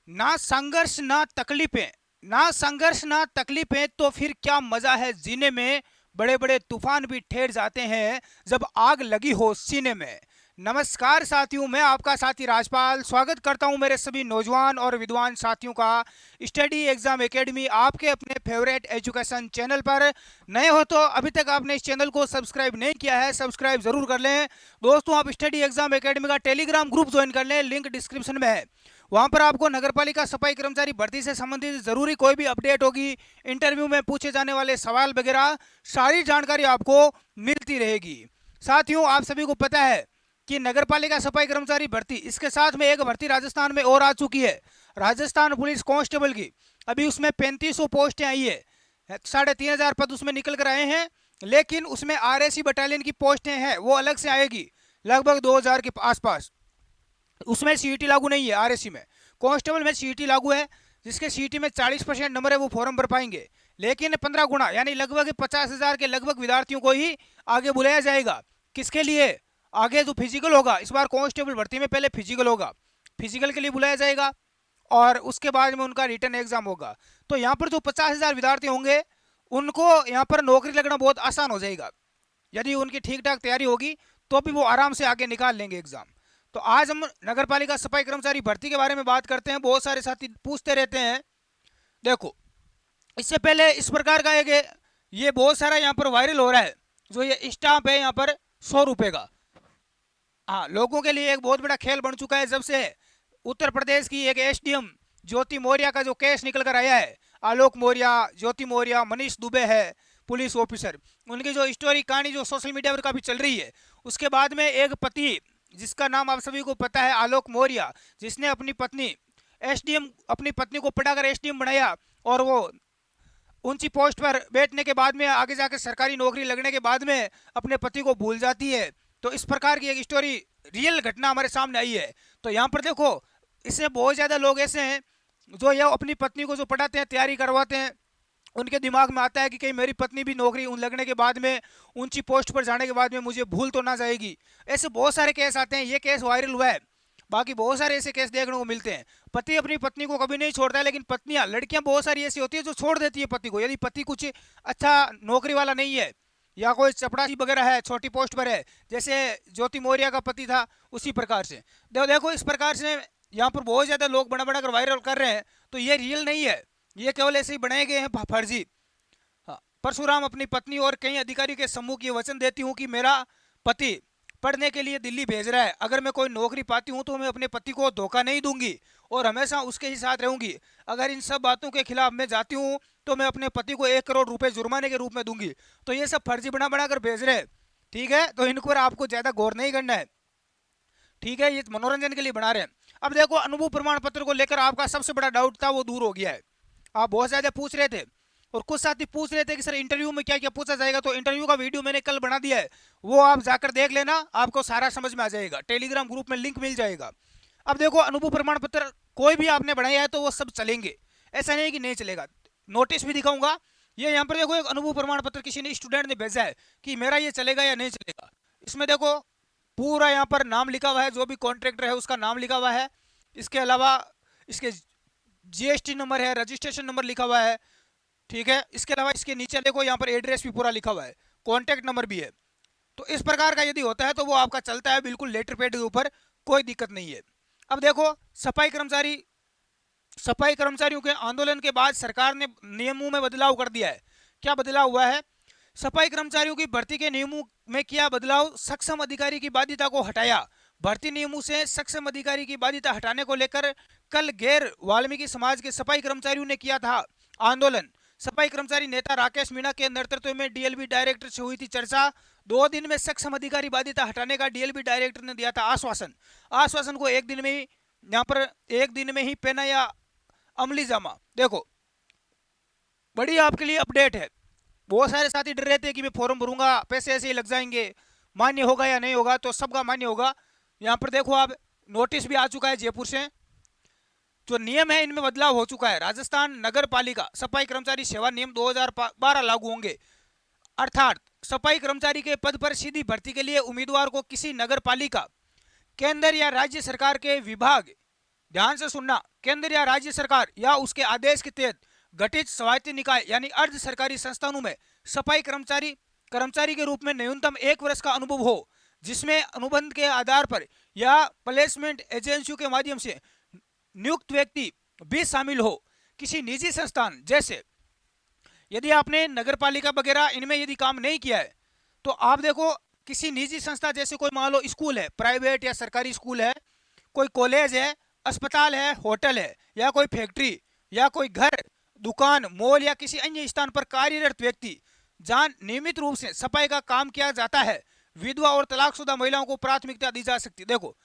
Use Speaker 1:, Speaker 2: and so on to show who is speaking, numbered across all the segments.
Speaker 1: ना संघर्ष ना तकलीफें, ना संघर्ष ना तकलीफें तो फिर क्या मजा है जीने में। बड़े बड़े तूफान भी ठहर जाते हैं जब आग लगी हो सीने में। नमस्कार साथियों, मैं आपका साथी राजपाल स्वागत करता हूं मेरे सभी नौजवान और विद्वान साथियों का स्टडी एग्जाम एकेडमी आपके अपने फेवरेट एजुकेशन चैनल पर। नए हो तो अभी तक आपने इस चैनल को सब्सक्राइब नहीं किया है, सब्सक्राइब जरूर कर लें। दोस्तों, आप स्टडी एग्जाम एकेडमी का टेलीग्राम ग्रुप ज्वाइन कर लें, लिंक डिस्क्रिप्शन में है। वहां पर आपको नगरपालिका सफाई कर्मचारी भर्ती से संबंधित जरूरी कोई भी अपडेट होगी, इंटरव्यू में पूछे जाने वाले सवाल वगैरह सारी जानकारी आपको मिलती रहेगी। साथियों, आप सभी को पता है कि नगरपालिका सफाई कर्मचारी भर्ती, इसके साथ में एक भर्ती राजस्थान में और आ चुकी है, राजस्थान पुलिस कांस्टेबल की। अभी उसमें 3500 पोस्टें आई है, 3500 पद उसमें निकल कर आए हैं। लेकिन उसमें आरएसी बटालियन की पोस्टें हैं, वो अलग से आएगी, लगभग 2000 के आसपास। उसमें सीईटी लागू नहीं है आरएसी में। कांस्टेबल में सीईटी लागू है, जिसके सीईटी में 40% नंबर है वो फॉर्म भर पाएंगे। लेकिन 15 गुना यानी लगभग 50,000 के लगभग विद्यार्थियों को ही आगे बुलाया जाएगा। किसके लिए? आगे जो फिजिकल होगा, इस बार कांस्टेबल भर्ती में पहले फिजिकल होगा, फिजिकल के लिए बुलाया जाएगा और उसके बाद में उनका रिटर्न एग्जाम होगा। तो यहाँ पर जो 50,000 विद्यार्थी होंगे उनको यहाँ पर नौकरी लगना बहुत आसान हो जाएगा। यदि उनकी ठीक ठाक तैयारी होगी तो भी वो आराम से आगे निकाल लेंगे एग्जाम। तो आज हम नगरपालिका सफाई कर्मचारी भर्ती के बारे में बात करते हैं। बहुत सारे साथी पूछते रहते हैं। देखो, इससे पहले इस प्रकार का एक ये बहुत सारा यहाँ पर वायरल हो रहा है, जो ये स्टाम्प है यहाँ पर 100 रुपए का। हाँ, लोगों के लिए एक बहुत बड़ा खेल बन चुका है। जब से उत्तर प्रदेश की एक एसडीएम ज्योति मौर्य का जो केस निकल कर आया है, आलोक मौर्य, ज्योति मौर्य, मनीष दुबे है पुलिस ऑफिसर, उनकी जो स्टोरी कहानी जो सोशल मीडिया पर काफी चल रही है, उसके बाद में एक पति जिसका नाम आप सभी को पता है, आलोक मौर्य, जिसने अपनी पत्नी एसडीएम, अपनी पत्नी को पढ़ाकर एसडीएम बनाया और वो ऊंची पोस्ट पर बैठने के बाद में आगे जाकर सरकारी नौकरी लगने के बाद में अपने पति को भूल जाती है। तो इस प्रकार की एक स्टोरी, रियल घटना हमारे सामने आई है। तो यहाँ पर देखो, इससे बहुत ज़्यादा लोग ऐसे हैं जो यह अपनी पत्नी को जो पढ़ाते हैं, तैयारी करवाते हैं, उनके दिमाग में आता है कि कहीं मेरी पत्नी भी नौकरी लगने के बाद में, ऊंची पोस्ट पर जाने के बाद में मुझे भूल तो ना जाएगी। ऐसे बहुत सारे केस आते हैं, ये केस वायरल हुआ है। बाकी बहुत सारे ऐसे केस देखने को मिलते हैं। पति अपनी पत्नी को कभी नहीं छोड़ता है, लेकिन पत्नियां, लड़कियां बहुत सारी ऐसी होती है जो छोड़ देती है पति को, यदि पति कुछ अच्छा नौकरी वाला नहीं है या कोई चपड़ासी वगैरह है, छोटी पोस्ट पर है, जैसे ज्योति मौर्य का पति था, उसी प्रकार से। देखो, इस प्रकार से यहाँ पर बहुत ज़्यादा लोग बना बना कर वायरल कर रहे हैं। तो ये रियल नहीं है, ये केवल ऐसे ही बनाए गए हैं फर्जी। हाँ, परशुराम अपनी पत्नी और कई अधिकारी के सम्मुख ये वचन देती हूँ कि मेरा पति पढ़ने के लिए दिल्ली भेज रहा है, अगर मैं कोई नौकरी पाती हूँ तो मैं अपने पति को धोखा नहीं दूंगी और हमेशा उसके ही साथ रहूंगी। अगर इन सब बातों के खिलाफ मैं जाती हूँ तो मैं अपने पति को 1 करोड़ रुपए जुर्माने के रूप में दूंगी। तो ये सब फर्जी बना बना कर भेज रहे हैं। ठीक है, तो इन पर आपको ज्यादा गौर नहीं करना है। ठीक है, ये मनोरंजन के लिए बना रहे हैं। अब देखो, अनुभव प्रमाण पत्र को लेकर आपका सबसे बड़ा डाउट था, वो दूर हो गया है। आप बहुत ज्यादा पूछ रहे थे और कुछ साथी पूछ रहे थे कि सर इंटरव्यू में क्या क्या पूछा जाएगा। तो इंटरव्यू का वीडियो मैंने कल बना दिया है, वो आप जाकर देख लेना, आपको सारा समझ में आ जाएगा। टेलीग्राम ग्रुप में लिंक मिल जाएगा। अब देखो, अनुभव प्रमाण पत्र कोई भी आपने बनाया है तो वो सब चलेंगे, ऐसा नहीं कि नहीं चलेगा। नोटिस भी दिखाऊंगा। ये यहाँ पर देखो, एक अनुभव प्रमाण पत्र किसी ने, स्टूडेंट ने भेजा है कि मेरा ये चलेगा या नहीं चलेगा। इसमें देखो पूरा यहाँ पर नाम लिखा हुआ है, जो भी कॉन्ट्रैक्टर है उसका नाम लिखा हुआ है। इसके अलावा इसके जीएसटी नंबर है, रजिस्ट्रेशन नंबर लिखा हुआ है। ठीक है, इसके अलावा इसके नीचे देखो यहाँ पर एड्रेस भी पूरा लिखा हुआ है, कॉन्टैक्ट नंबर भी है। तो इस प्रकार का यदि होता है तो वो आपका चलता है बिल्कुल लेटर पैड के ऊपर, कोई दिक्कत नहीं है। अब देखो, सफाई कर्मचारियों के आंदोलन के बाद सरकार ने नियमों में बदलाव कर दिया है। क्या बदलाव हुआ है? सफाई कर्मचारियों की भर्ती के नियमों में किया बदलाव, सक्षम अधिकारी की बाध्यता को हटाया। भर्ती नियमों से सक्षम अधिकारी की बाध्यता हटाने को लेकर कल गैर वाल्मीकि समाज के सफाई कर्मचारियों ने किया था आंदोलन। सफाई कर्मचारी नेता राकेश मीणा के नेतृत्व में डीएलबी डायरेक्टर से हुई थी चर्चा। 2 दिन में सक्षम अधिकारी बाध्यता हटाने का डीएलबी डायरेक्टर ने दिया था आश्वासन। आश्वासन को एक दिन में ही, यहाँ पर एक दिन में ही पहना या अमली जामा। देखो, बड़ी आपके लिए अपडेट है। बहुत सारे साथी डर रहे थे कि मैं फॉर्म भरूंगा, पैसे ऐसे ही लग जाएंगे, मान्य होगा या नहीं होगा। तो सबका मान्य होगा। यहाँ पर देखो, आप नोटिस भी आ चुका है जयपुर से, जो नियम है इनमें बदलाव हो चुका है। राजस्थान नगर पालिका सफाई कर्मचारी सेवा नियम 2012 लागू होंगे। अर्थात सफाई कर्मचारी के पद पर सीधी भर्ती के लिए उम्मीदवार को किसी नगर पालिका, केंद्र या राज्य सरकार के विभाग, ध्यान से सुनना, केंद्र या राज्य सरकार या उसके आदेश के तहत गठित स्वायत्त निकाय यानी अर्ध सरकारी संस्थानों में सफाई कर्मचारी कर्मचारी के रूप में न्यूनतम 1 वर्ष का अनुभव हो, जिसमें अनुबंध के आधार पर या प्लेसमेंट एजेंसियों के माध्यम से नियुक्त व्यक्ति भी शामिल हो। किसी निजी संस्थान जैसे यदि आपने नगर पालिका वगैरह इनमें यदि काम नहीं किया है तो आप देखो किसी निजी संस्था जैसे कोई मान लो स्कूल है, प्राइवेट या सरकारी स्कूल है, कोई कॉलेज है, अस्पताल है, होटल है, या कोई फैक्ट्री या कोई घर, दुकान, मॉल या किसी अन्य स्थान पर कार्यरत व्यक्ति जहां नियमित रूप से सफाई का काम किया जाता है, विधवा और तलाकशुदा महिलाओं को प्राथमिकता दी जा सकती है। देखो,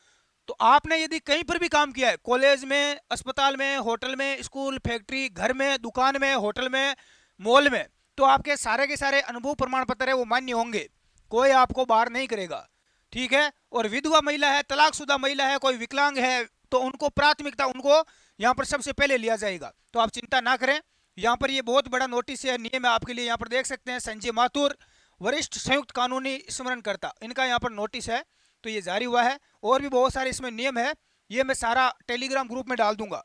Speaker 1: तो आपने यदि कहीं पर भी काम किया है, कॉलेज में, अस्पताल में, होटल में, स्कूल, फैक्ट्री, घर में, दुकान में, होटल में, मॉल में, तो आपके सारे के सारे अनुभव प्रमाण पत्र है वो मान्य होंगे, कोई आपको बाहर नहीं करेगा। ठीक है। और विधवा महिला है, तलाकशुदा महिला है, कोई विकलांग है, तो उनको प्राथमिकता, उनको यहाँ पर सबसे पहले लिया जाएगा। तो आप चिंता ना करें। यहाँ पर ये बहुत बड़ा नोटिस है, नियम है आपके लिए, यहाँ पर देख सकते हैं, संजय माथुर, वरिष्ठ संयुक्त कानूनी स्मरणकर्ता, इनका यहाँ पर नोटिस है, तो ये जारी हुआ है। और भी बहुत सारे इसमें नियम है, ये मैं सारा टेलीग्राम ग्रुप में डाल दूंगा।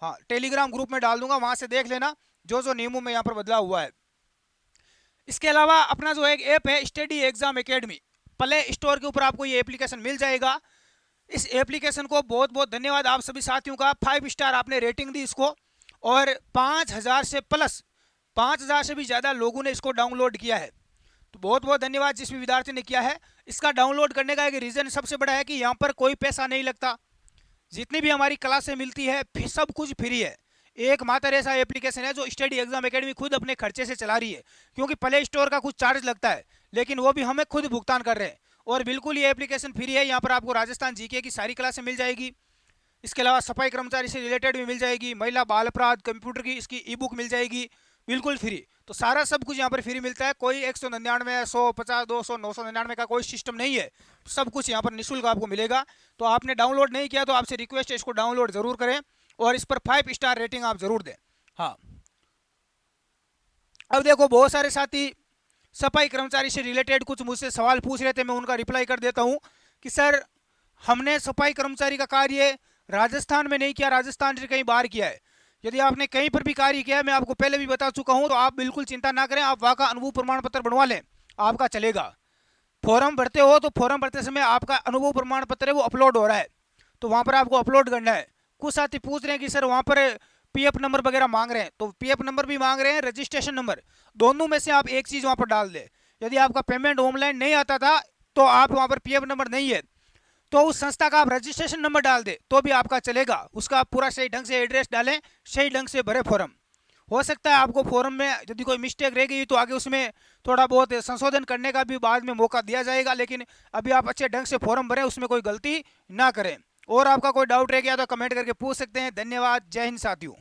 Speaker 1: हाँ, टेलीग्राम ग्रुप में डाल दूंगा, वहां से देख लेना जो जो नियमों में यहाँ पर बदलाव हुआ है। इसके अलावा अपना जो एक ऐप है study exam academy, play store के ऊपर आपको ये एप्लीकेशन मिल जाएगा। इस एप्लीकेशन को बहुत बहुत धन्यवाद आप सभी साथियों का, 5 स्टार आपने रेटिंग दी इसको, और 5000 से प्लस 5000 से भी ज़्यादा लोगों ने इसको डाउनलोड किया है। तो बहुत बहुत धन्यवाद जिस भी विद्यार्थी ने किया है। इसका डाउनलोड करने का एक रीज़न सबसे बड़ा है कि यहाँ पर कोई पैसा नहीं लगता, जितनी भी हमारी क्लासें मिलती है सब कुछ फ्री है। एकमात्र ऐसा एप्लीकेशन है जो स्टडी एग्जाम एकेडमी खुद अपने खर्चे से चला रही है, क्योंकि प्ले स्टोर का कुछ चार्ज लगता है, लेकिन वो भी हमें खुद भुगतान कर रहे हैं, और बिल्कुल ये एप्लीकेशन फ्री है। यहाँ पर आपको राजस्थान जीके की सारी क्लासें मिल जाएगी, इसके अलावा सफाई कर्मचारी से रिलेटेड भी मिल जाएगी, महिला बाल अपराध, कंप्यूटर की इसकी ई बुक मिल जाएगी, बिल्कुल फ्री। तो सारा सब कुछ यहाँ पर फ्री मिलता है, कोई 199, 100, 50, 200, 999 का कोई सिस्टम नहीं है, सब कुछ यहाँ पर निःशुल्क आपको मिलेगा। तो आपने डाउनलोड नहीं किया तो आपसे रिक्वेस्ट है इसको डाउनलोड जरूर करें, और इस पर 5 स्टार रेटिंग आप जरूर दें। हाँ, अब देखो बहुत सारे साथी सफाई कर्मचारी से रिलेटेड कुछ मुझसे सवाल पूछ रहे थे, मैं उनका रिप्लाई कर देता हूँ कि सर हमने सफाई कर्मचारी का कार्य राजस्थान में नहीं किया, राजस्थान से कहीं बाहर किया है। यदि आपने कहीं पर भी कार्य किया है, मैं आपको पहले भी बता चुका हूँ, तो आप बिल्कुल चिंता ना करें, आप वहाँ का अनुभव प्रमाण पत्र बनवा लें, आपका चलेगा। फॉर्म भरते हो तो फॉर्म भरते समय आपका अनुभव प्रमाण पत्र है वो अपलोड हो रहा है, तो वहाँ पर आपको अपलोड करना है। कुछ साथी पूछ रहे हैं कि सर वहाँ पर पीएफ नंबर वगैरह मांग रहे हैं, तो पीएफ नंबर भी मांग रहे हैं, रजिस्ट्रेशन नंबर, दोनों में से आप एक चीज़ वहाँ पर डाल दें। यदि आपका पेमेंट ऑनलाइन नहीं आता था तो आप वहाँ पर पीएफ नंबर नहीं है तो उस संस्था का आप रजिस्ट्रेशन नंबर डाल दें तो भी आपका चलेगा। उसका पूरा सही ढंग से एड्रेस डालें, सही ढंग से भरे फॉर्म। हो सकता है आपको फॉर्म में यदि कोई मिस्टेक रह गई तो आगे उसमें थोड़ा बहुत संशोधन करने का भी बाद में मौका दिया जाएगा, लेकिन अभी आप अच्छे ढंग से फॉर्म भरें, उसमें कोई गलती ना करें। और आपका कोई डाउट रह गया तो कमेंट करके पूछ सकते हैं। धन्यवाद, जय हिंद साथियों।